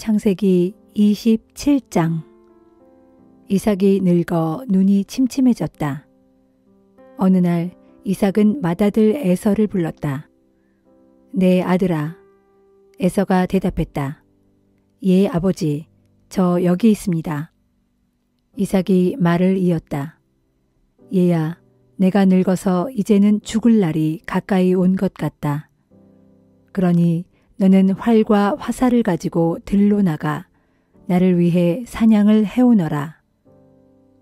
창세기 27장. 이삭이 늙어 눈이 침침해졌다. 어느 날 이삭은 맏아들 에서를 불렀다. 내 아들아. 에서가 대답했다. 예, 아버지. 저 여기 있습니다. 이삭이 말을 이었다. 얘야, 내가 늙어서 이제는 죽을 날이 가까이 온 것 같다. 그러니 너는 활과 화살을 가지고 들로 나가 나를 위해 사냥을 해오너라.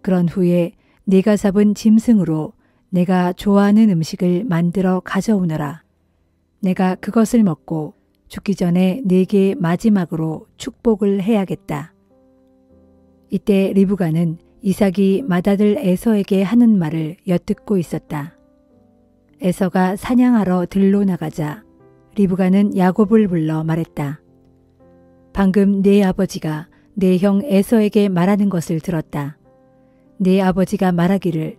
그런 후에 네가 잡은 짐승으로 내가 좋아하는 음식을 만들어 가져오너라. 내가 그것을 먹고 죽기 전에 네게 마지막으로 축복을 해야겠다. 이때 리브가는 이삭이 맏아들 에서에게 하는 말을 엿듣고 있었다. 에서가 사냥하러 들로 나가자 리브가는 야곱을 불러 말했다. 방금 네 아버지가 내 형 에서에게 말하는 것을 들었다. 네 아버지가 말하기를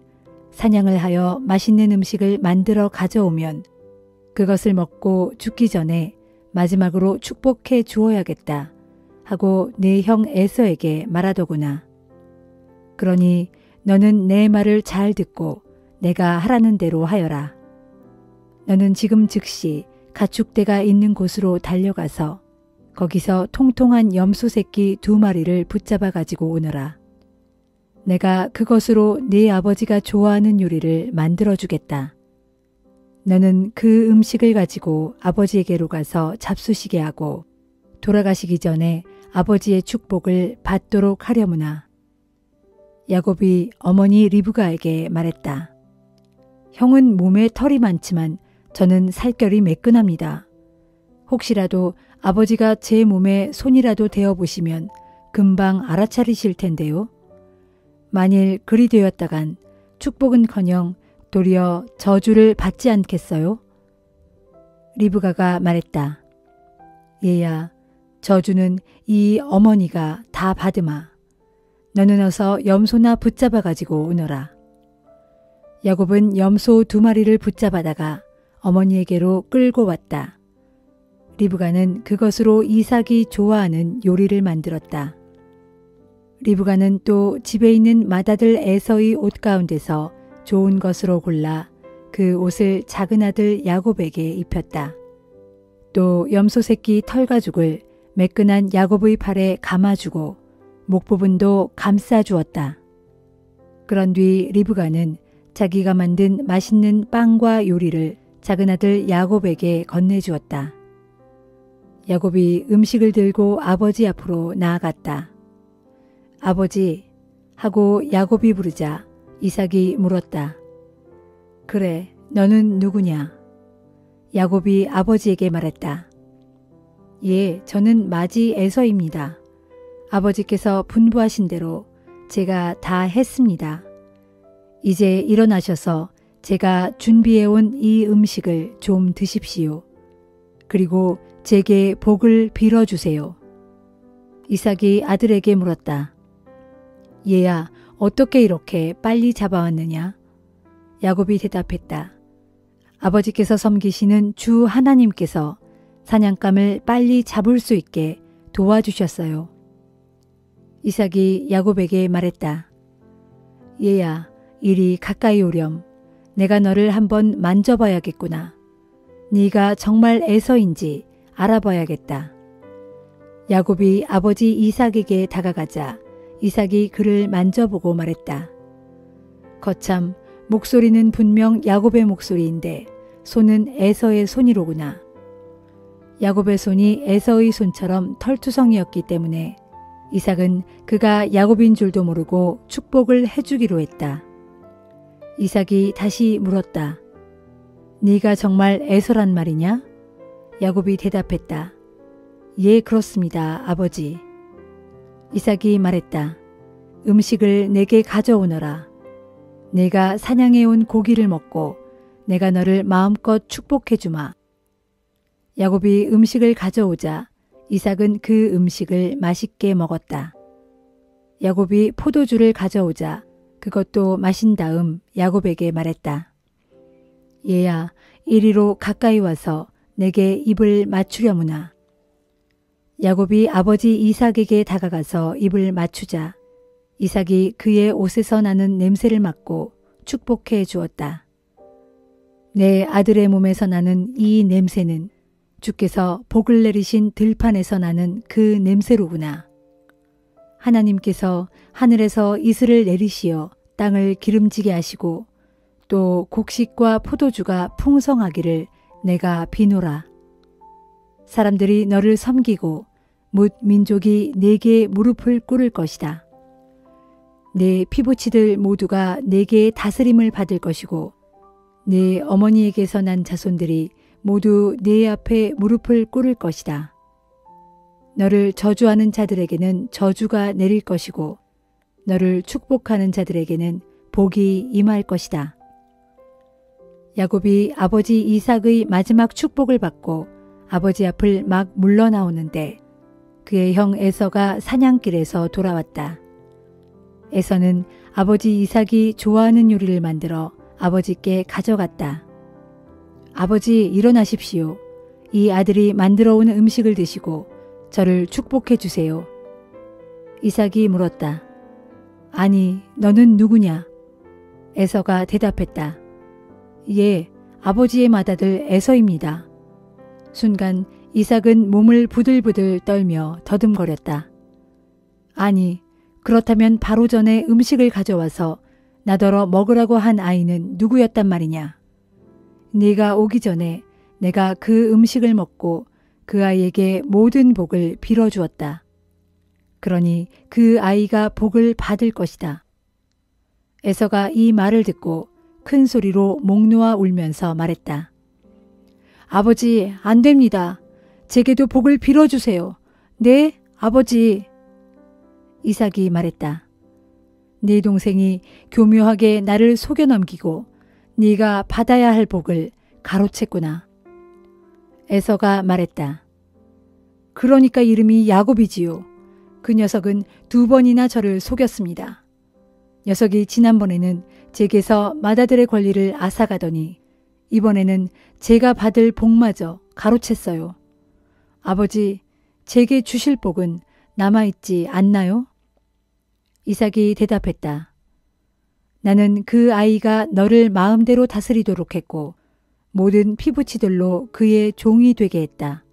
사냥을 하여 맛있는 음식을 만들어 가져오면 그것을 먹고 죽기 전에 마지막으로 축복해 주어야겠다 하고 내 형 에서에게 말하더구나. 그러니 너는 내 말을 잘 듣고 내가 하라는 대로 하여라. 너는 지금 즉시 가축대가 있는 곳으로 달려가서 거기서 통통한 염소 새끼 2마리를 붙잡아 가지고 오너라. 내가 그것으로 네 아버지가 좋아하는 요리를 만들어 주겠다. 너는 그 음식을 가지고 아버지에게로 가서 잡수시게 하고 돌아가시기 전에 아버지의 축복을 받도록 하려무나. 야곱이 어머니 리브가에게 말했다. 형은 몸에 털이 많지만 저는 살결이 매끈합니다. 혹시라도 아버지가 제 몸에 손이라도 대어보시면 금방 알아차리실 텐데요. 만일 그리 되었다간 축복은커녕 도리어 저주를 받지 않겠어요? 리브가가 말했다. 얘야, 저주는 이 어머니가 다 받으마. 너는 어서 염소나 붙잡아 가지고 오너라. 야곱은 염소 2마리를 붙잡아다가 어머니에게로 끌고 왔다. 리브가는 그것으로 이삭이 좋아하는 요리를 만들었다. 리브가는 또 집에 있는 맏아들 에서의 옷 가운데서 좋은 것으로 골라 그 옷을 작은 아들 야곱에게 입혔다. 또 염소 새끼 털가죽을 매끈한 야곱의 팔에 감아주고 목 부분도 감싸주었다. 그런 뒤 리브가는 자기가 만든 맛있는 빵과 요리를 작은 아들 야곱에게 건네주었다. 야곱이 음식을 들고 아버지 앞으로 나아갔다. 아버지 하고 야곱이 부르자 이삭이 물었다. 그래, 너는 누구냐? 야곱이 아버지에게 말했다. 예, 저는 맏이 에서입니다. 아버지께서 분부하신 대로 제가 다 했습니다. 이제 일어나셔서 제가 준비해온 이 음식을 좀 드십시오. 그리고 제게 복을 빌어주세요. 이삭이 아들에게 물었다. 얘야, 어떻게 이렇게 빨리 잡아왔느냐? 야곱이 대답했다. 아버지께서 섬기시는 주 하나님께서 사냥감을 빨리 잡을 수 있게 도와주셨어요. 이삭이 야곱에게 말했다. 얘야, 이리 가까이 오렴. 내가 너를 한번 만져봐야겠구나. 네가 정말 에서인지 알아봐야겠다. 야곱이 아버지 이삭에게 다가가자 이삭이 그를 만져보고 말했다. 거참, 목소리는 분명 야곱의 목소리인데 손은 에서의 손이로구나. 야곱의 손이 에서의 손처럼 털투성이었기 때문에 이삭은 그가 야곱인 줄도 모르고 축복을 해주기로 했다. 이삭이 다시 물었다. 네가 정말 에서란 말이냐? 야곱이 대답했다. 예, 그렇습니다, 아버지. 이삭이 말했다. 음식을 내게 가져오너라. 내가 사냥해온 고기를 먹고 내가 너를 마음껏 축복해 주마. 야곱이 음식을 가져오자 이삭은 그 음식을 맛있게 먹었다. 야곱이 포도주를 가져오자 그것도 마신 다음 야곱에게 말했다. 얘야, 이리로 가까이 와서 내게 입을 맞추려무나. 야곱이 아버지 이삭에게 다가가서 입을 맞추자 이삭이 그의 옷에서 나는 냄새를 맡고 축복해 주었다. 내 아들의 몸에서 나는 이 냄새는 주께서 복을 내리신 들판에서 나는 그 냄새로구나. 하나님께서 하늘에서 이슬을 내리시어 땅을 기름지게 하시고 또 곡식과 포도주가 풍성하기를 내가 비노라. 사람들이 너를 섬기고 뭇 민족이 내게 무릎을 꿇을 것이다. 내 피부치들 모두가 내게 다스림을 받을 것이고 내 어머니에게서 난 자손들이 모두 내 앞에 무릎을 꿇을 것이다. 너를 저주하는 자들에게는 저주가 내릴 것이고 너를 축복하는 자들에게는 복이 임할 것이다. 야곱이 아버지 이삭의 마지막 축복을 받고 아버지 앞을 막 물러나오는데 그의 형 에서가 사냥길에서 돌아왔다. 에서는 아버지 이삭이 좋아하는 요리를 만들어 아버지께 가져갔다. 아버지 일어나십시오. 이 아들이 만들어 온 음식을 드시고 저를 축복해 주세요. 이삭이 물었다. 아니, 너는 누구냐? 에서가 대답했다. 예, 아버지의 맏아들 에서입니다. 순간 이삭은 몸을 부들부들 떨며 더듬거렸다. 아니, 그렇다면 바로 전에 음식을 가져와서 나더러 먹으라고 한 아이는 누구였단 말이냐? 네가 오기 전에 내가 그 음식을 먹고 그 아이에게 모든 복을 빌어주었다. 그러니 그 아이가 복을 받을 것이다. 에서가 이 말을 듣고 큰 소리로 목 놓아 울면서 말했다. 아버지, 안 됩니다. 제게도 복을 빌어주세요. 네, 아버지. 이삭이 말했다. 네 동생이 교묘하게 나를 속여 넘기고 네가 받아야 할 복을 가로챘구나. 에서가 말했다. 그러니까 이름이 야곱이지요. 그 녀석은 2번이나 저를 속였습니다. 녀석이 지난번에는 제게서 맏아들의 권리를 앗아가더니 이번에는 제가 받을 복마저 가로챘어요. 아버지, 제게 주실 복은 남아있지 않나요? 이삭이 대답했다. 나는 그 아이가 너를 마음대로 다스리도록 했고 모든 피부치들로 그의 종이 되게 했다.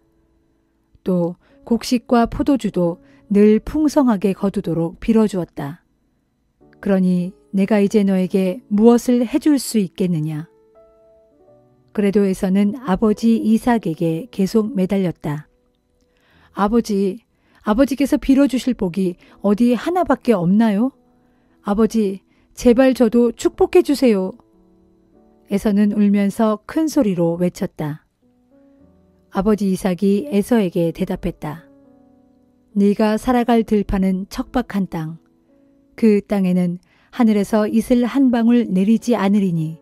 또 곡식과 포도주도 늘 풍성하게 거두도록 빌어주었다. 그러니 내가 이제 너에게 무엇을 해줄 수 있겠느냐? 그래도 에서는 아버지 이삭에게 계속 매달렸다. 아버지, 아버지께서 빌어주실 복이 어디 하나밖에 없나요? 아버지, 제발 저도 축복해 주세요. 에서는 울면서 큰 소리로 외쳤다. 아버지 이삭이 에서에게 대답했다. 네가 살아갈 들판은 척박한 땅. 그 땅에는 하늘에서 이슬 한 방울 내리지 않으리니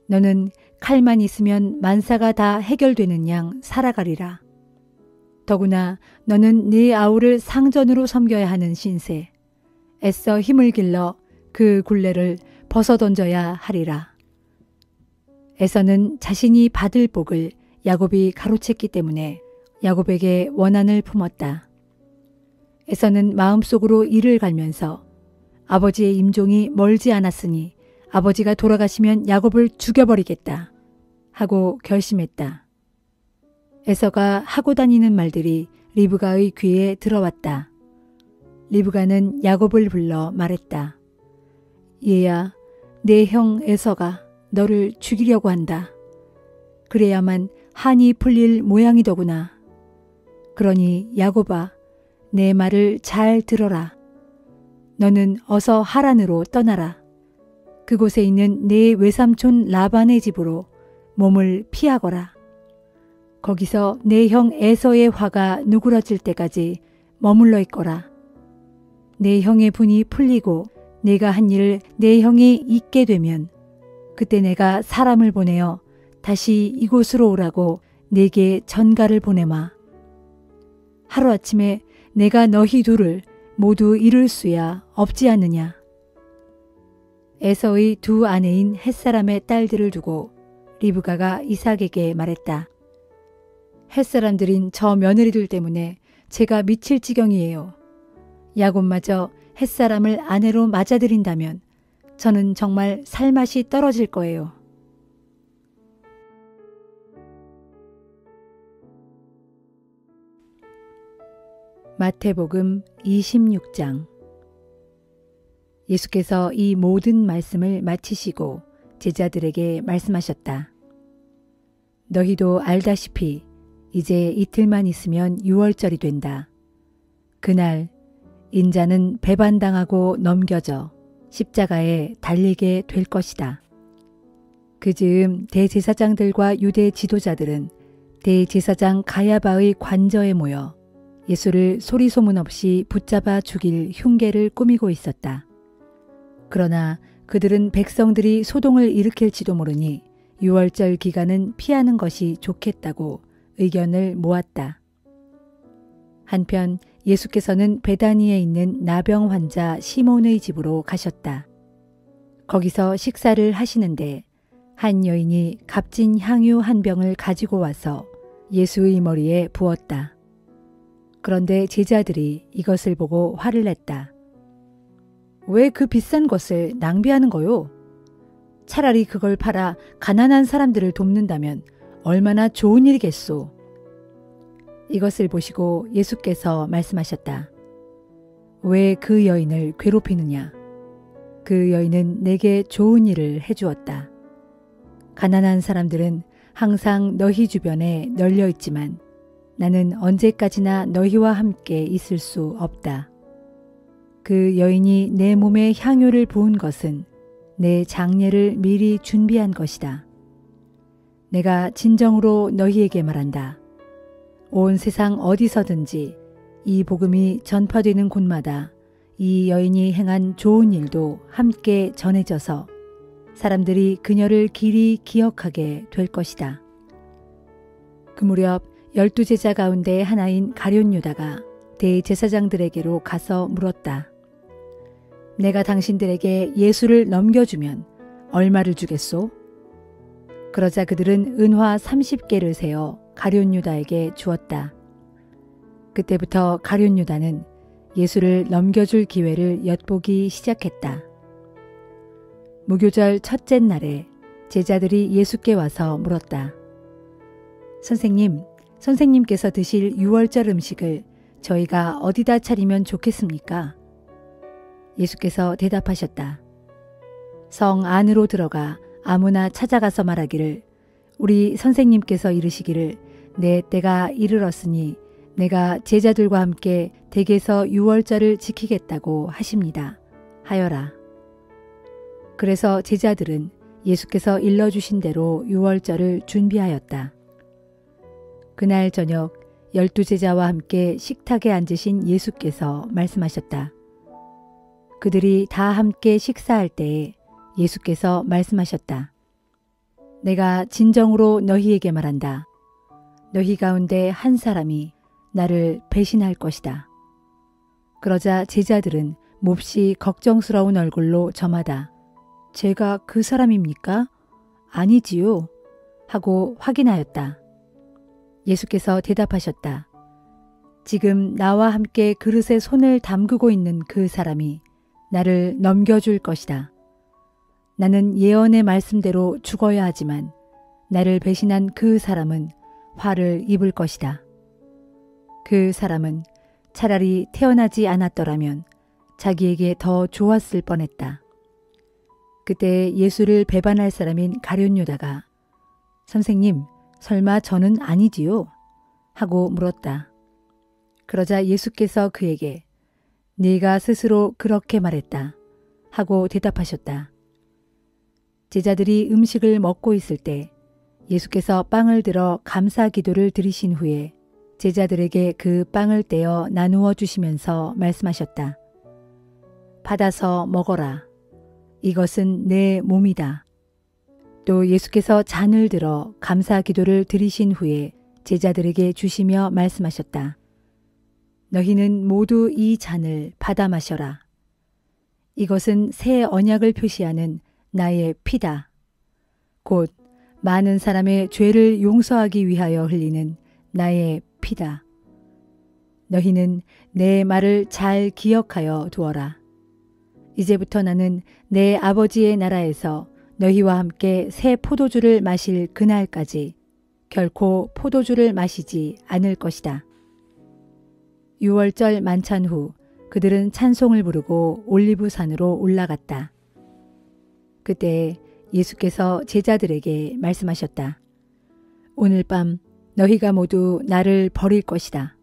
너는 칼만 있으면 만사가 다 해결되는 양 살아가리라. 더구나 너는 네 아우를 상전으로 섬겨야 하는 신세. 애써 힘을 길러 그 굴레를 벗어던져야 하리라. 에서는 자신이 받을 복을 야곱이 가로챘기 때문에 야곱에게 원한을 품었다. 에서는 마음속으로 이를 갈면서 아버지의 임종이 멀지 않았으니 아버지가 돌아가시면 야곱을 죽여버리겠다 하고 결심했다. 에서가 하고 다니는 말들이 리브가의 귀에 들어왔다. 리브가는 야곱을 불러 말했다. 얘야, 내 형 에서가 너를 죽이려고 한다. 그래야만 한이 풀릴 모양이더구나. 그러니 야곱아, 내 말을 잘 들어라. 너는 어서 하란으로 떠나라. 그곳에 있는 내 외삼촌 라반의 집으로 몸을 피하거라. 거기서 내 형 에서의 화가 누그러질 때까지 머물러 있거라. 내 형의 분이 풀리고 내가 한 일을 내 형이 잊게 되면 그때 내가 사람을 보내어 다시 이곳으로 오라고 내게 전가를 보내마. 하루아침에 내가 너희 둘을 모두 잃을 수야 없지 않느냐. 에서의 두 아내인 햇사람의 딸들을 두고 리브가가 이삭에게 말했다. 햇사람들인 저 며느리들 때문에 제가 미칠 지경이에요. 야곱마저 햇사람을 아내로 맞아들인다면 저는 정말 살맛이 떨어질 거예요. 마태복음 26장. 예수께서 이 모든 말씀을 마치시고 제자들에게 말씀하셨다. 너희도 알다시피 이제 이틀만 있으면 유월절이 된다. 그날 인자는 배반당하고 넘겨져 십자가에 달리게 될 것이다. 그 즈음 대제사장들과 유대 지도자들은 대제사장 가야바의 관저에 모여 예수를 소리소문 없이 붙잡아 죽일 흉계를 꾸미고 있었다. 그러나 그들은 백성들이 소동을 일으킬지도 모르니 유월절 기간은 피하는 것이 좋겠다고 의견을 모았다. 한편 예수께서는 베다니에 있는 나병 환자 시몬의 집으로 가셨다. 거기서 식사를 하시는데 한 여인이 값진 향유 한 병을 가지고 와서 예수의 머리에 부었다. 그런데 제자들이 이것을 보고 화를 냈다. 왜 그 비싼 것을 낭비하는 거요? 차라리 그걸 팔아 가난한 사람들을 돕는다면 얼마나 좋은 일이겠소. 이것을 보시고 예수께서 말씀하셨다. 왜 그 여인을 괴롭히느냐? 그 여인은 내게 좋은 일을 해주었다. 가난한 사람들은 항상 너희 주변에 널려 있지만 나는 언제까지나 너희와 함께 있을 수 없다. 그 여인이 내 몸에 향유를 부은 것은 내 장례를 미리 준비한 것이다. 내가 진정으로 너희에게 말한다. 온 세상 어디서든지 이 복음이 전파되는 곳마다 이 여인이 행한 좋은 일도 함께 전해져서 사람들이 그녀를 길이 기억하게 될 것이다. 그 무렵 12제자 가운데 하나인 가룟 유다가 대제사장들에게로 가서 물었다. 내가 당신들에게 예수를 넘겨주면 얼마를 주겠소? 그러자 그들은 은화 30개를 세어 가룟 유다에게 주었다. 그때부터 가룟 유다는 예수를 넘겨줄 기회를 엿보기 시작했다. 무교절 첫째 날에 제자들이 예수께 와서 물었다. 선생님, 선생님께서 드실 유월절 음식을 저희가 어디다 차리면 좋겠습니까? 예수께서 대답하셨다. 성 안으로 들어가 아무나 찾아가서 말하기를 우리 선생님께서 이르시기를 내 때가 이르렀으니 내가 제자들과 함께 댁에서 유월절을 지키겠다고 하십니다. 하여라. 그래서 제자들은 예수께서 일러주신 대로 유월절을 준비하였다. 그날 저녁 12제자와 함께 식탁에 앉으신 예수께서 말씀하셨다. 그들이 다 함께 식사할 때에 예수께서 말씀하셨다. 내가 진정으로 너희에게 말한다. 너희 가운데 한 사람이 나를 배신할 것이다. 그러자 제자들은 몹시 걱정스러운 얼굴로 저마다 제가 그 사람입니까? 아니지요. 하고 확인하였다. 예수께서 대답하셨다. 지금 나와 함께 그릇에 손을 담그고 있는 그 사람이 나를 넘겨줄 것이다. 나는 예언의 말씀대로 죽어야 하지만 나를 배신한 그 사람은 화를 입을 것이다. 그 사람은 차라리 태어나지 않았더라면 자기에게 더 좋았을 뻔했다. 그때 예수를 배반할 사람인 가룟 유다가 선생님, 설마 저는 아니지요? 하고 물었다. 그러자 예수께서 그에게 네가 스스로 그렇게 말했다. 하고 대답하셨다. 제자들이 음식을 먹고 있을 때 예수께서 빵을 들어 감사 기도를 드리신 후에 제자들에게 그 빵을 떼어 나누어 주시면서 말씀하셨다. 받아서 먹어라. 이것은 내 몸이다. 또 예수께서 잔을 들어 감사 기도를 드리신 후에 제자들에게 주시며 말씀하셨다. 너희는 모두 이 잔을 받아 마셔라. 이것은 새 언약을 표시하는 나의 피다. 곧 많은 사람의 죄를 용서하기 위하여 흘리는 나의 피다. 너희는 내 말을 잘 기억하여 두어라. 이제부터 나는 내 아버지의 나라에서 너희와 함께 새 포도주를 마실 그날까지 결코 포도주를 마시지 않을 것이다. 유월절 만찬 후 그들은 찬송을 부르고 올리브산으로 올라갔다. 그때 예수께서 제자들에게 말씀하셨다. 오늘 밤 너희가 모두 나를 버릴 것이다.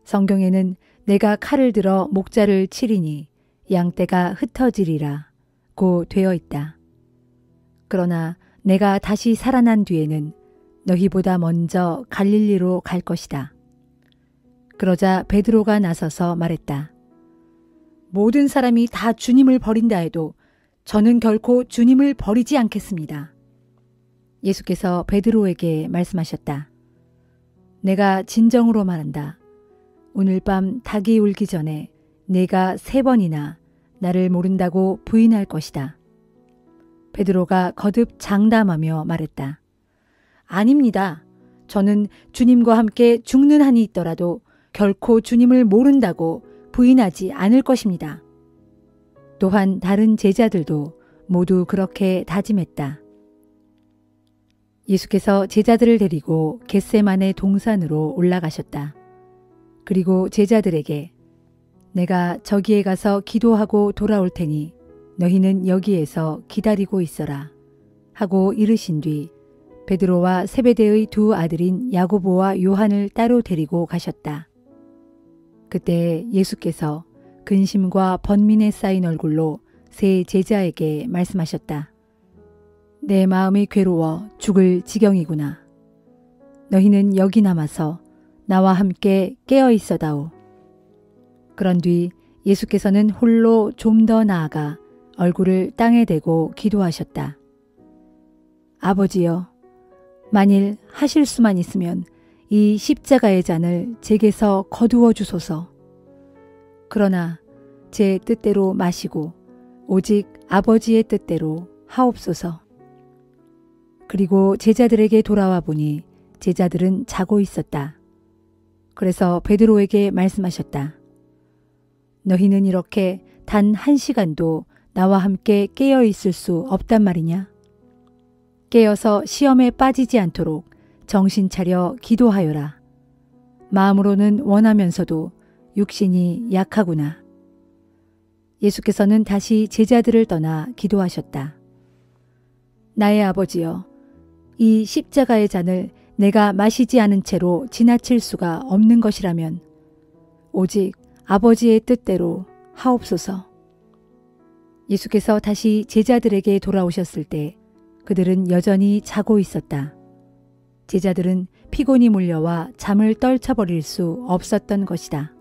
성경에는 내가 칼을 들어 목자를 치리니 양떼가 흩어지리라 고 되어 있다. 그러나 내가 다시 살아난 뒤에는 너희보다 먼저 갈릴리로 갈 것이다. 그러자 베드로가 나서서 말했다. 모든 사람이 다 주님을 버린다 해도 저는 결코 주님을 버리지 않겠습니다. 예수께서 베드로에게 말씀하셨다. 내가 진정으로 말한다. 오늘 밤 닭이 울기 전에 네가 3번이나 나를 모른다고 부인할 것이다. 베드로가 거듭 장담하며 말했다. 아닙니다. 저는 주님과 함께 죽는 한이 있더라도 결코 주님을 모른다고 부인하지 않을 것입니다. 또한 다른 제자들도 모두 그렇게 다짐했다. 예수께서 제자들을 데리고 겟세마네 동산으로 올라가셨다. 그리고 제자들에게 내가 저기에 가서 기도하고 돌아올 테니 너희는 여기에서 기다리고 있어라 하고 이르신 뒤 베드로와 세베대의 2 아들인 야고보와 요한을 따로 데리고 가셨다. 그때 예수께서 근심과 번민에 쌓인 얼굴로 세 제자에게 말씀하셨다. 내 마음이 괴로워 죽을 지경이구나. 너희는 여기 남아서 나와 함께 깨어 있어다오. 그런 뒤 예수께서는 홀로 좀 더 나아가 얼굴을 땅에 대고 기도하셨다. 아버지여, 만일 하실 수만 있으면 이 십자가의 잔을 제게서 거두어 주소서. 그러나 제 뜻대로 마시고 오직 아버지의 뜻대로 하옵소서. 그리고 제자들에게 돌아와 보니 제자들은 자고 있었다. 그래서 베드로에게 말씀하셨다. 너희는 이렇게 단 1시간도 나와 함께 깨어 있을 수 없단 말이냐? 깨어서 시험에 빠지지 않도록 정신 차려 기도하여라. 마음으로는 원하면서도 육신이 약하구나. 예수께서는 다시 제자들을 떠나 기도하셨다. 나의 아버지여, 이 십자가의 잔을 내가 마시지 않은 채로 지나칠 수가 없는 것이라면 오직 아버지의 뜻대로 하옵소서. 예수께서 다시 제자들에게 돌아오셨을 때 그들은 여전히 자고 있었다. 제자들은 피곤이 몰려와 잠을 떨쳐버릴 수 없었던 것이다.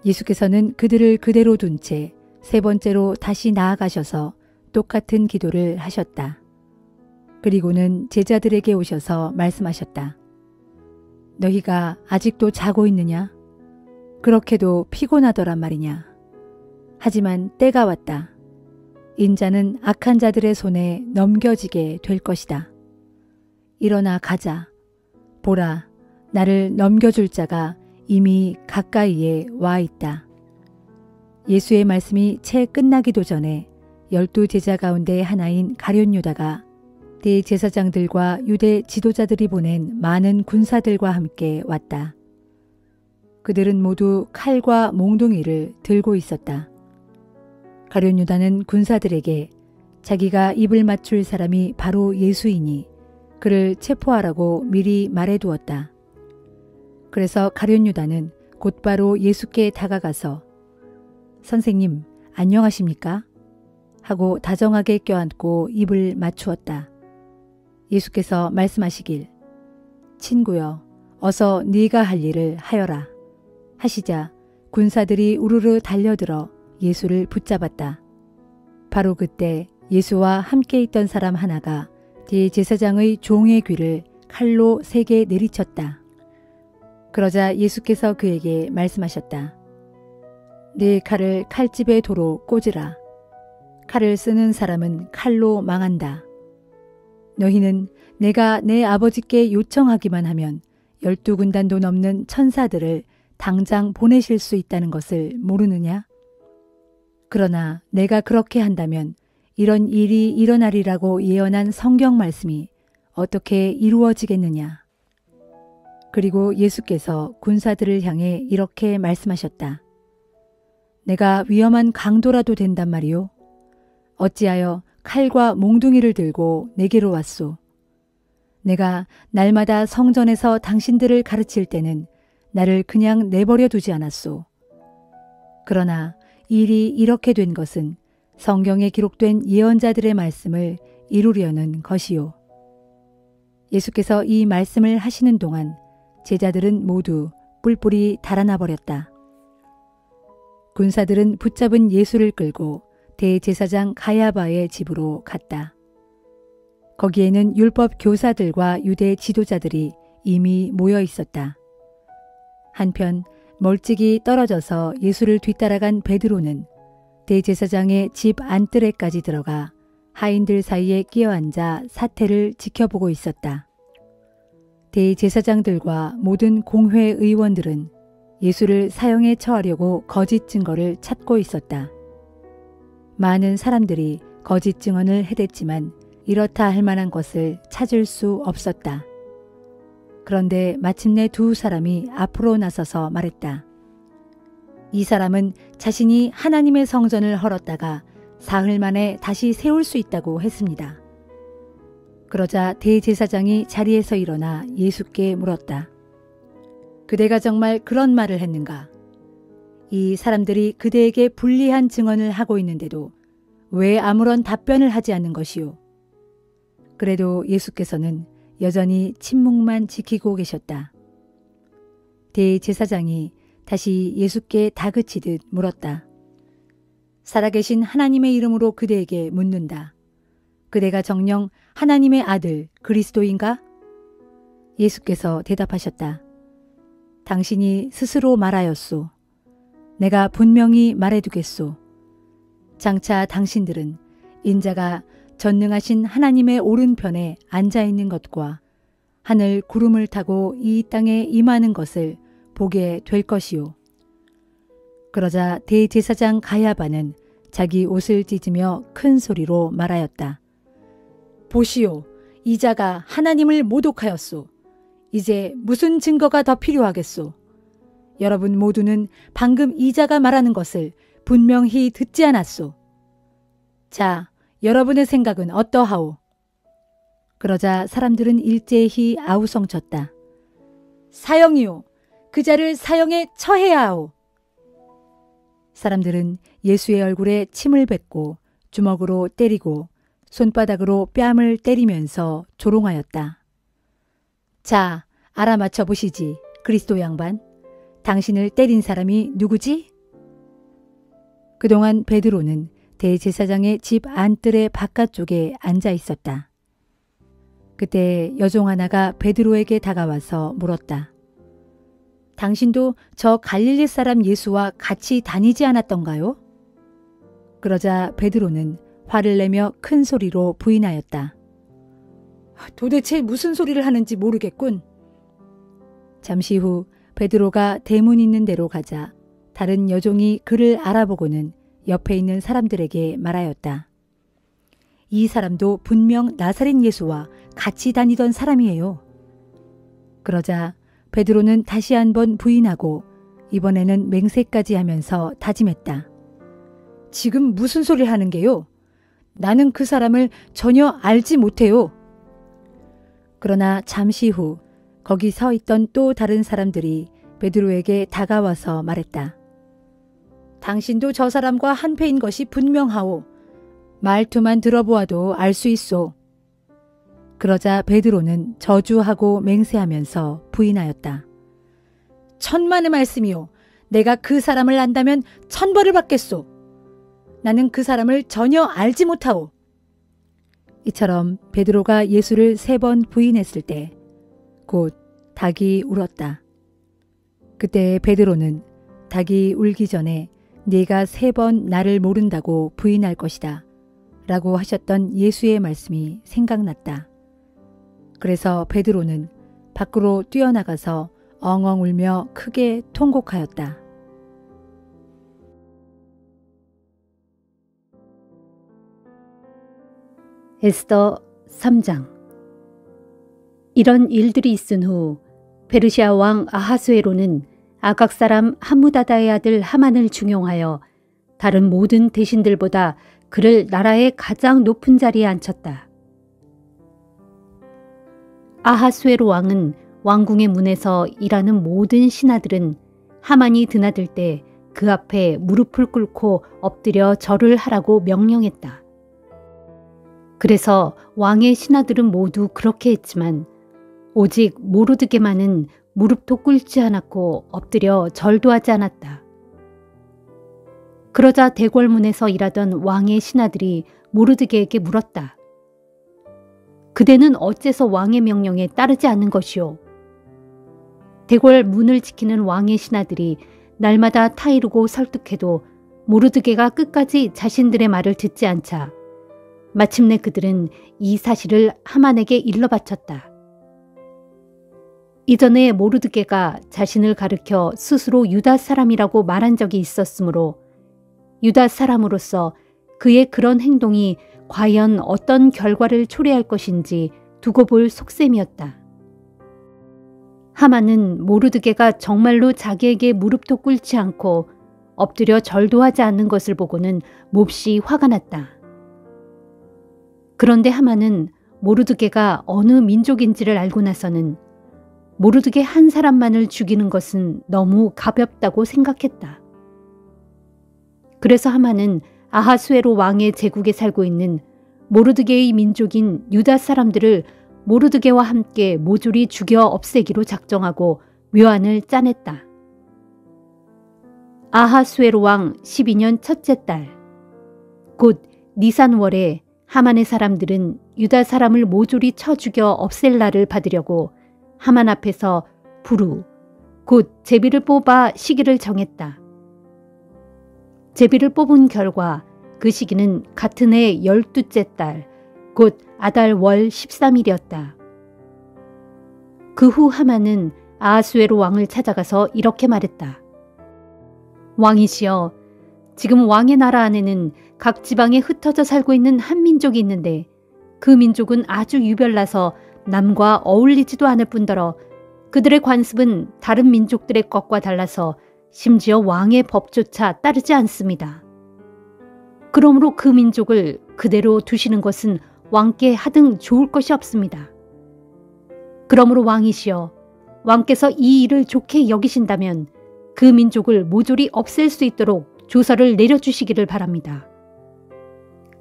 예수께서는 그들을 그대로 둔 채 3번째로 다시 나아가셔서 똑같은 기도를 하셨다. 그리고는 제자들에게 오셔서 말씀하셨다. 너희가 아직도 자고 있느냐? 그렇게도 피곤하더란 말이냐? 하지만 때가 왔다. 인자는 악한 자들의 손에 넘겨지게 될 것이다. 일어나 가자. 보라, 나를 넘겨줄 자가 이미 가까이에 와 있다. 예수의 말씀이 채 끝나기도 전에 12 제자 가운데 하나인 가룟 유다가 대제사장들과 유대 지도자들이 보낸 많은 군사들과 함께 왔다. 그들은 모두 칼과 몽둥이를 들고 있었다. 가룟 유다는 군사들에게 자기가 입을 맞출 사람이 바로 예수이니 그를 체포하라고 미리 말해두었다. 그래서 가룟 유다는 곧바로 예수께 다가가서 선생님 안녕하십니까? 하고 다정하게 껴안고 입을 맞추었다. 예수께서 말씀하시길 친구여 어서 네가 할 일을 하여라 하시자 군사들이 우르르 달려들어 예수를 붙잡았다. 바로 그때 예수와 함께 있던 사람 하나가 대제사장의 종의 귀를 칼로 3개 내리쳤다. 그러자 예수께서 그에게 말씀하셨다. 네 칼을 칼집에 도로 꽂으라. 칼을 쓰는 사람은 칼로 망한다. 너희는 내가 내 아버지께 요청하기만 하면 12군단도 넘는 천사들을 당장 보내실 수 있다는 것을 모르느냐? 그러나 내가 그렇게 한다면 이런 일이 일어나리라고 예언한 성경 말씀이 어떻게 이루어지겠느냐? 그리고 예수께서 군사들을 향해 이렇게 말씀하셨다. 내가 위험한 강도라도 된단 말이오. 어찌하여 칼과 몽둥이를 들고 내게로 왔소. 내가 날마다 성전에서 당신들을 가르칠 때는 나를 그냥 내버려 두지 않았소. 그러나 일이 이렇게 된 것은 성경에 기록된 예언자들의 말씀을 이루려는 것이요. 예수께서 이 말씀을 하시는 동안 제자들은 모두 뿔뿔이 달아나 버렸다. 군사들은 붙잡은 예수를 끌고 대제사장 가야바의 집으로 갔다. 거기에는 율법 교사들과 유대 지도자들이 이미 모여 있었다. 한편 멀찍이 떨어져서 예수를 뒤따라간 베드로는 대제사장의 집 안뜰에까지 들어가 하인들 사이에 끼어앉아 사태를 지켜보고 있었다. 대제사장들과 모든 공회 의원들은 예수를 사형에 처하려고 거짓 증거를 찾고 있었다. 많은 사람들이 거짓 증언을 해댔지만 이렇다 할 만한 것을 찾을 수 없었다. 그런데 마침내 두 사람이 앞으로 나서서 말했다. 이 사람은 자신이 하나님의 성전을 헐었다가 사흘 만에 다시 세울 수 있다고 했습니다. 그러자 대제사장이 자리에서 일어나 예수께 물었다. 그대가 정말 그런 말을 했는가? 이 사람들이 그대에게 불리한 증언을 하고 있는데도 왜 아무런 답변을 하지 않는 것이오? 그래도 예수께서는 여전히 침묵만 지키고 계셨다. 대제사장이 다시 예수께 다그치듯 물었다. 살아계신 하나님의 이름으로 그대에게 묻는다. 그대가 정녕 하나님의 아들 그리스도인가? 예수께서 대답하셨다. 당신이 스스로 말하였소. 내가 분명히 말해두겠소. 장차 당신들은 인자가 전능하신 하나님의 오른편에 앉아있는 것과 하늘 구름을 타고 이 땅에 임하는 것을 보게 될 것이요. 그러자 대제사장 가야바는 자기 옷을 찢으며 큰 소리로 말하였다. 보시오, 이 자가 하나님을 모독하였소. 이제 무슨 증거가 더 필요하겠소? 여러분 모두는 방금 이 자가 말하는 것을 분명히 듣지 않았소. 자, 여러분의 생각은 어떠하오? 그러자 사람들은 일제히 아우성쳤다. 사형이요. 그 자를 사형에 처해야 하오. 사람들은 예수의 얼굴에 침을 뱉고 주먹으로 때리고 손바닥으로 뺨을 때리면서 조롱하였다. 자, 알아맞혀 보시지, 그리스도 양반. 당신을 때린 사람이 누구지? 그동안 베드로는 대제사장의 집 안뜰의 바깥쪽에 앉아 있었다. 그때 여종 하나가 베드로에게 다가와서 물었다. 당신도 저 갈릴리 사람 예수와 같이 다니지 않았던가요? 그러자 베드로는 화를 내며 큰 소리로 부인하였다. 도대체 무슨 소리를 하는지 모르겠군. 잠시 후 베드로가 대문 있는 데로 가자 다른 여종이 그를 알아보고는 옆에 있는 사람들에게 말하였다. 이 사람도 분명 나사렛 예수와 같이 다니던 사람이에요. 그러자 베드로는 다시 한번 부인하고 이번에는 맹세까지 하면서 다짐했다. 지금 무슨 소리를 하는 게요? 나는 그 사람을 전혀 알지 못해요. 그러나 잠시 후 거기 서 있던 또 다른 사람들이 베드로에게 다가와서 말했다. 당신도 저 사람과 한패인 것이 분명하오. 말투만 들어보아도 알 수 있소. 그러자 베드로는 저주하고 맹세하면서 부인하였다. 천만의 말씀이요. 내가 그 사람을 안다면 천벌을 받겠소. 나는 그 사람을 전혀 알지 못하오. 이처럼 베드로가 예수를 3번 부인했을 때 곧 닭이 울었다. 그때 베드로는 닭이 울기 전에 네가 3번 나를 모른다고 부인할 것이다 라고 하셨던 예수의 말씀이 생각났다. 그래서 베드로는 밖으로 뛰어나가서 엉엉 울며 크게 통곡하였다. 에스더 3장. 이런 일들이 있은 후 페르시아 왕 아하수에로는 아각 사람 함무다다의 아들 하만을 중용하여 다른 모든 대신들보다 그를 나라의 가장 높은 자리에 앉혔다. 아하수에로 왕은 왕궁의 문에서 일하는 모든 신하들은 하만이 드나들 때 그 앞에 무릎을 꿇고 엎드려 절을 하라고 명령했다. 그래서 왕의 신하들은 모두 그렇게 했지만 오직 모르드게만은 무릎도 꿇지 않았고 엎드려 절도 하지 않았다. 그러자 대궐문에서 일하던 왕의 신하들이 모르드게에게 물었다. 그대는 어째서 왕의 명령에 따르지 않는 것이오? 대궐 문을 지키는 왕의 신하들이 날마다 타이르고 설득해도 모르드게가 끝까지 자신들의 말을 듣지 않자 마침내 그들은 이 사실을 하만에게 일러 바쳤다. 이전에 모르드게가 자신을 가리켜 스스로 유다 사람이라고 말한 적이 있었으므로 유다 사람으로서 그의 그런 행동이 과연 어떤 결과를 초래할 것인지 두고 볼 속셈이었다. 하만은 모르드게가 정말로 자기에게 무릎도 꿇지 않고 엎드려 절도 하지 않는 것을 보고는 몹시 화가 났다. 그런데 하만은 모르드게가 어느 민족인지를 알고 나서는 모르드게 한 사람만을 죽이는 것은 너무 가볍다고 생각했다. 그래서 하만은 아하수에로 왕의 제국에 살고 있는 모르드게의 민족인 유다 사람들을 모르드게와 함께 모조리 죽여 없애기로 작정하고 묘안을 짜냈다. 아하수에로 왕 12년 첫째 달, 곧 니산월에 하만의 사람들은 유다 사람을 모조리 쳐 죽여 없앨 날을 받으려고 하만 앞에서 부루, 곧 제비를 뽑아 시기를 정했다. 제비를 뽑은 결과 그 시기는 같은 해 12째 달, 곧 아달 월 13일이었다. 그 후 하만은 아하수에로 왕을 찾아가서 이렇게 말했다. 왕이시여, 지금 왕의 나라 안에는 각 지방에 흩어져 살고 있는 한 민족이 있는데 그 민족은 아주 유별나서 남과 어울리지도 않을 뿐더러 그들의 관습은 다른 민족들의 것과 달라서 심지어 왕의 법조차 따르지 않습니다. 그러므로 그 민족을 그대로 두시는 것은 왕께 하등 좋을 것이 없습니다. 그러므로 왕이시여, 왕께서 이 일을 좋게 여기신다면 그 민족을 모조리 없앨 수 있도록 조서를 내려주시기를 바랍니다.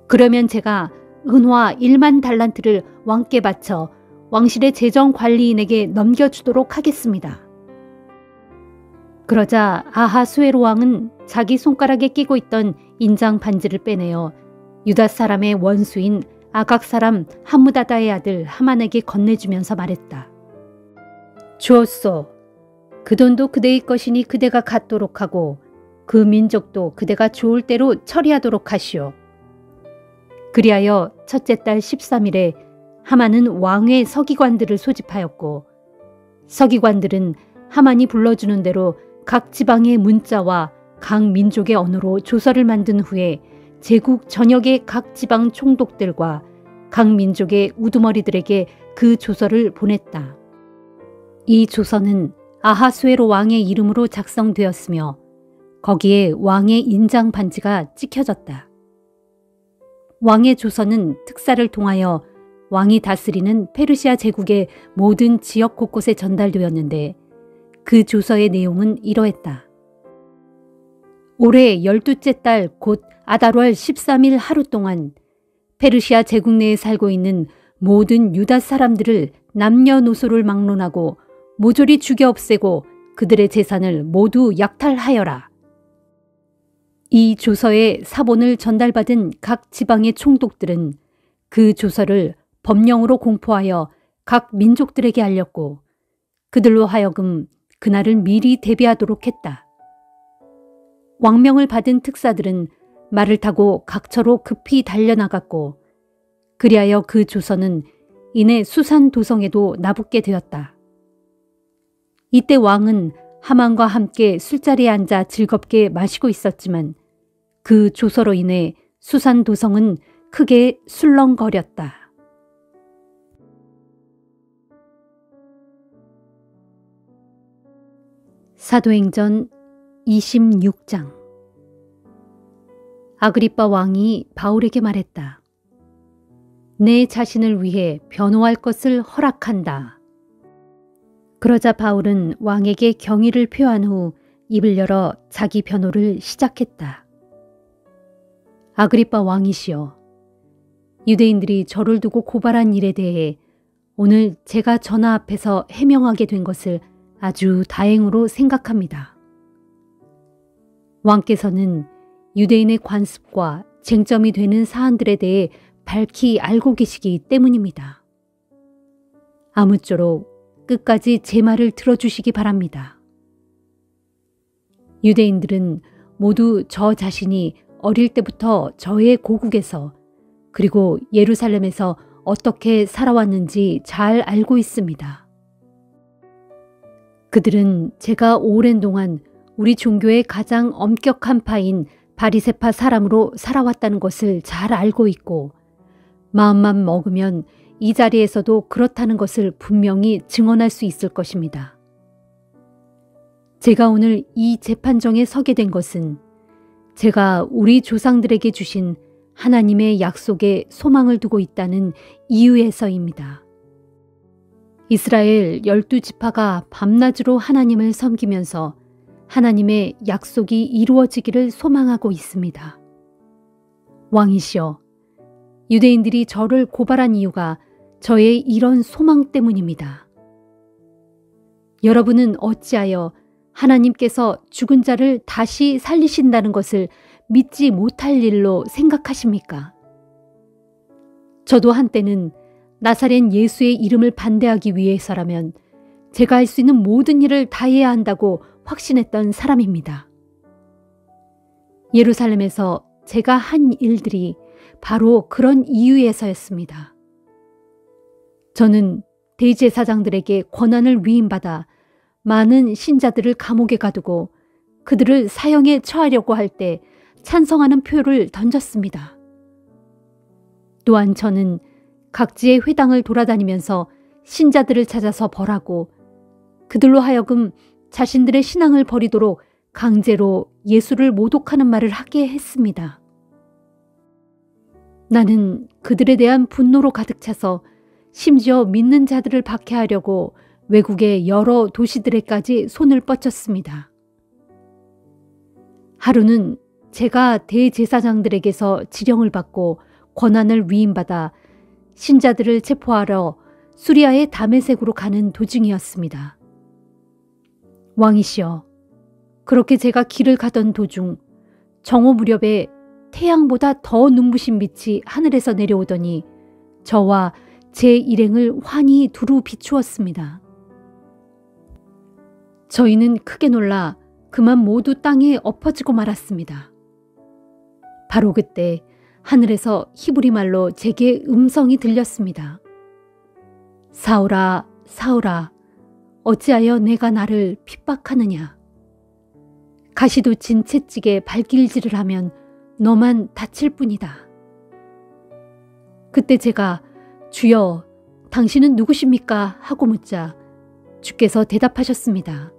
그러면 제가 은화 1만 달란트를 왕께 바쳐 왕실의 재정관리인에게 넘겨주도록 하겠습니다. 그러자 아하수에로 왕은 자기 손가락에 끼고 있던 인장 반지를 빼내어 유다 사람의 원수인 아각 사람 함무다다의 아들 하만에게 건네주면서 말했다. 주었소. 그 돈도 그대의 것이니 그대가 갖도록 하고 그 민족도 그대가 좋을 대로 처리하도록 하시오. 그리하여 첫째 달 13일에 하만은 왕의 서기관들을 소집하였고 서기관들은 하만이 불러주는 대로 각 지방의 문자와 각 민족의 언어로 조서를 만든 후에 제국 전역의 각 지방 총독들과 각 민족의 우두머리들에게 그 조서를 보냈다. 이 조서는 아하수에로 왕의 이름으로 작성되었으며 거기에 왕의 인장 반지가 찍혀졌다. 왕의 조서는 특사를 통하여 왕이 다스리는 페르시아 제국의 모든 지역 곳곳에 전달되었는데 그 조서의 내용은 이러했다. 올해 12째 달 곧 아달월 13일 하루 동안 페르시아 제국 내에 살고 있는 모든 유다 사람들을 남녀노소를 막론하고 모조리 죽여 없애고 그들의 재산을 모두 약탈하여라. 이 조서의 사본을 전달받은 각 지방의 총독들은 그 조서를 법령으로 공포하여 각 민족들에게 알렸고 그들로 하여금 그날을 미리 대비하도록 했다. 왕명을 받은 특사들은 말을 타고 각처로 급히 달려나갔고 그리하여 그 조서는 이내 수산 도성에도 나붙게 되었다. 이때 왕은 하만과 함께 술자리에 앉아 즐겁게 마시고 있었지만 그 조서로 인해 수산 도성은 크게 술렁거렸다. 사도행전 26장. 아그리빠 왕이 바울에게 말했다. 내 자신을 위해 변호할 것을 허락한다. 그러자 바울은 왕에게 경의를 표한 후 입을 열어 자기 변호를 시작했다. 아그리빠 왕이시여, 유대인들이 저를 두고 고발한 일에 대해 오늘 제가 전하 앞에서 해명하게 된 것을 아주 다행으로 생각합니다. 왕께서는 유대인의 관습과 쟁점이 되는 사안들에 대해 밝히 알고 계시기 때문입니다. 아무쪼록 끝까지 제 말을 들어주시기 바랍니다. 유대인들은 모두 저 자신이 어릴 때부터 저의 고국에서 그리고 예루살렘에서 어떻게 살아왔는지 잘 알고 있습니다. 그들은 제가 오랜 동안 우리 종교의 가장 엄격한 파인 바리새파 사람으로 살아왔다는 것을 잘 알고 있고 마음만 먹으면 이 자리에서도 그렇다는 것을 분명히 증언할 수 있을 것입니다. 제가 오늘 이 재판정에 서게 된 것은 제가 우리 조상들에게 주신 하나님의 약속에 소망을 두고 있다는 이유에서입니다. 이스라엘 12지파가 밤낮으로 하나님을 섬기면서 하나님의 약속이 이루어지기를 소망하고 있습니다. 왕이시여, 유대인들이 저를 고발한 이유가 저의 이런 소망 때문입니다. 여러분은 어찌하여 하나님께서 죽은 자를 다시 살리신다는 것을 믿지 못할 일로 생각하십니까? 저도 한때는 나사렛 예수의 이름을 반대하기 위해서라면 제가 할 수 있는 모든 일을 다해야 한다고 확신했던 사람입니다. 예루살렘에서 제가 한 일들이 바로 그런 이유에서였습니다. 저는 대제사장들에게 권한을 위임받아 많은 신자들을 감옥에 가두고 그들을 사형에 처하려고 할 때 찬성하는 표를 던졌습니다. 또한 저는 각지의 회당을 돌아다니면서 신자들을 찾아서 벌하고 그들로 하여금 자신들의 신앙을 버리도록 강제로 예수를 모독하는 말을 하게 했습니다. 나는 그들에 대한 분노로 가득 차서 심지어 믿는 자들을 박해하려고 외국의 여러 도시들에까지 손을 뻗쳤습니다. 하루는 제가 대제사장들에게서 지령을 받고 권한을 위임받아 신자들을 체포하러 수리아의 다메섹으로 가는 도중이었습니다. 왕이시여, 그렇게 제가 길을 가던 도중 정오 무렵에 태양보다 더 눈부신 빛이 하늘에서 내려오더니 저와 제 일행을 환히 두루 비추었습니다. 저희는 크게 놀라 그만 모두 땅에 엎어지고 말았습니다. 바로 그때 하늘에서 히브리 말로 제게 음성이 들렸습니다. 사울아, 사울아, 어찌하여 내가 나를 핍박하느냐? 가시도 진 채찍에 발길질을 하면 너만 다칠 뿐이다. 그때 제가 주여, 당신은 누구십니까? 하고 묻자 주께서 대답하셨습니다.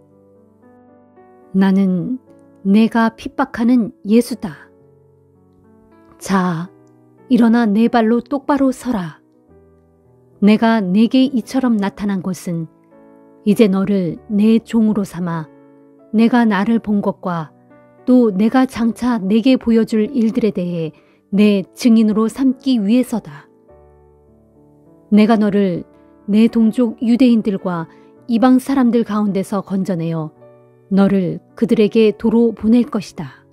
나는 내가 핍박하는 예수다. 자, 일어나 내 발로 똑바로 서라. 내가 내게 이처럼 나타난 것은 이제 너를 내 종으로 삼아 내가 나를 본 것과 또 내가 장차 내게 보여줄 일들에 대해 내 증인으로 삼기 위해서다. 내가 너를 내 동족 유대인들과 이방 사람들 가운데서 건져내어 너를 그들에게 도로 보낼 것이다.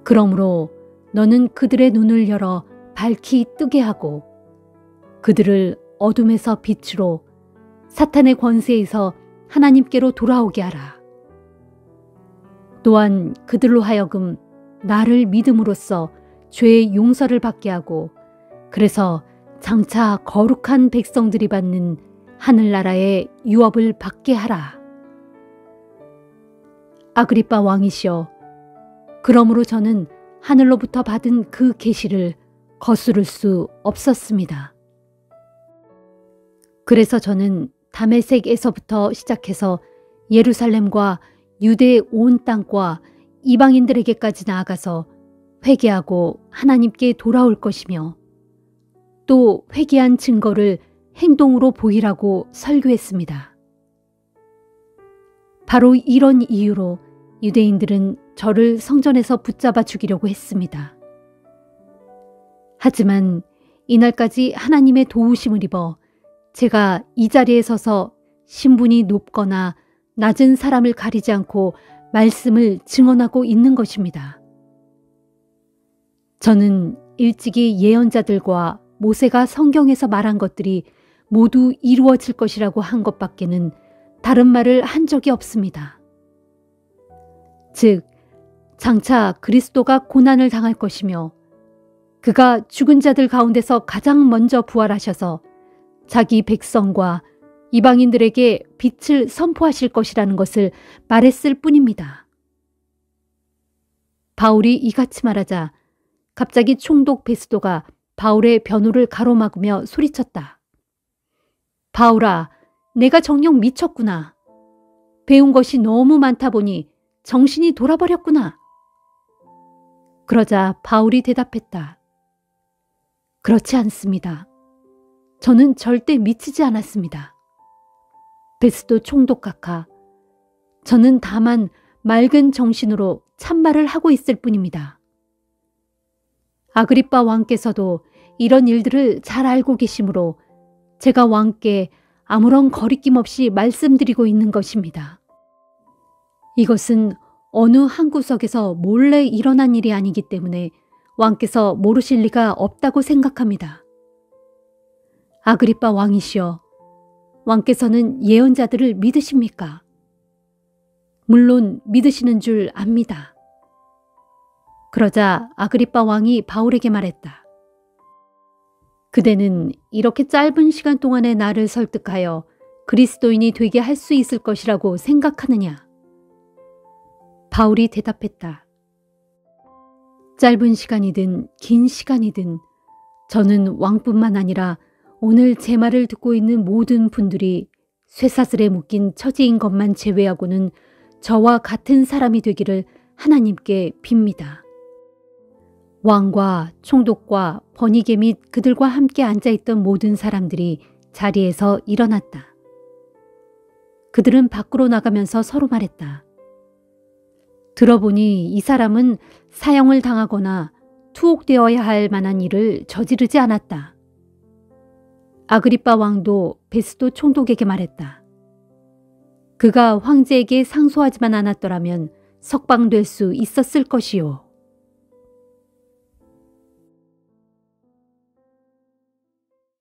그러므로 너는 그들의 눈을 열어 밝히 뜨게 하고 그들을 어둠에서 빛으로 사탄의 권세에서 하나님께로 돌아오게 하라. 또한 그들로 하여금 나를 믿음으로써 죄의 용서를 받게 하고 그래서 장차 거룩한 백성들이 받는 하늘나라의 유업을 받게 하라. 아그리빠 왕이시여, 그러므로 저는 하늘로부터 받은 그 계시를 거스를 수 없었습니다. 그래서 저는 다메섹에서부터 시작해서 예루살렘과 유대의 온 땅과 이방인들에게까지 나아가서 회개하고 하나님께 돌아올 것이며 또 회개한 증거를 행동으로 보이라고 설교했습니다. 바로 이런 이유로 유대인들은 저를 성전에서 붙잡아 죽이려고 했습니다. 하지만 이날까지 하나님의 도우심을 입어 제가 이 자리에 서서 신분이 높거나 낮은 사람을 가리지 않고 말씀을 증언하고 있는 것입니다. 저는 일찍이 예언자들과 모세가 성경에서 말한 것들이 모두 이루어질 것이라고 한 것밖에는 다른 말을 한 적이 없습니다. 즉, 장차 그리스도가 고난을 당할 것이며 그가 죽은 자들 가운데서 가장 먼저 부활하셔서 자기 백성과 이방인들에게 빛을 선포하실 것이라는 것을 말했을 뿐입니다. 바울이 이같이 말하자 갑자기 총독 베스도가 바울의 변호를 가로막으며 소리쳤다. 바울아, 내가 정녕 미쳤구나. 배운 것이 너무 많다 보니 정신이 돌아버렸구나. 그러자 바울이 대답했다. 그렇지 않습니다. 저는 절대 미치지 않았습니다. 베스도 총독 각하, 저는 다만 맑은 정신으로 참말을 하고 있을 뿐입니다. 아그리빠 왕께서도 이런 일들을 잘 알고 계시므로 제가 왕께 아무런 거리낌 없이 말씀드리고 있는 것입니다. 이것은 어느 한 구석에서 몰래 일어난 일이 아니기 때문에 왕께서 모르실 리가 없다고 생각합니다. 아그리빠 왕이시여, 왕께서는 예언자들을 믿으십니까? 물론 믿으시는 줄 압니다. 그러자 아그리빠 왕이 바울에게 말했다. 그대는 이렇게 짧은 시간 동안에 나를 설득하여 그리스도인이 되게 할 수 있을 것이라고 생각하느냐? 바울이 대답했다. 짧은 시간이든 긴 시간이든 저는 왕뿐만 아니라 오늘 제 말을 듣고 있는 모든 분들이 쇠사슬에 묶인 처지인 것만 제외하고는 저와 같은 사람이 되기를 하나님께 빕니다. 왕과 총독과 번이게 및 그들과 함께 앉아있던 모든 사람들이 자리에서 일어났다. 그들은 밖으로 나가면서 서로 말했다. 들어보니 이 사람은 사형을 당하거나 투옥되어야 할 만한 일을 저지르지 않았다. 아그리빠 왕도 베스도 총독에게 말했다. 그가 황제에게 상소하지만 않았더라면 석방될 수 있었을 것이요.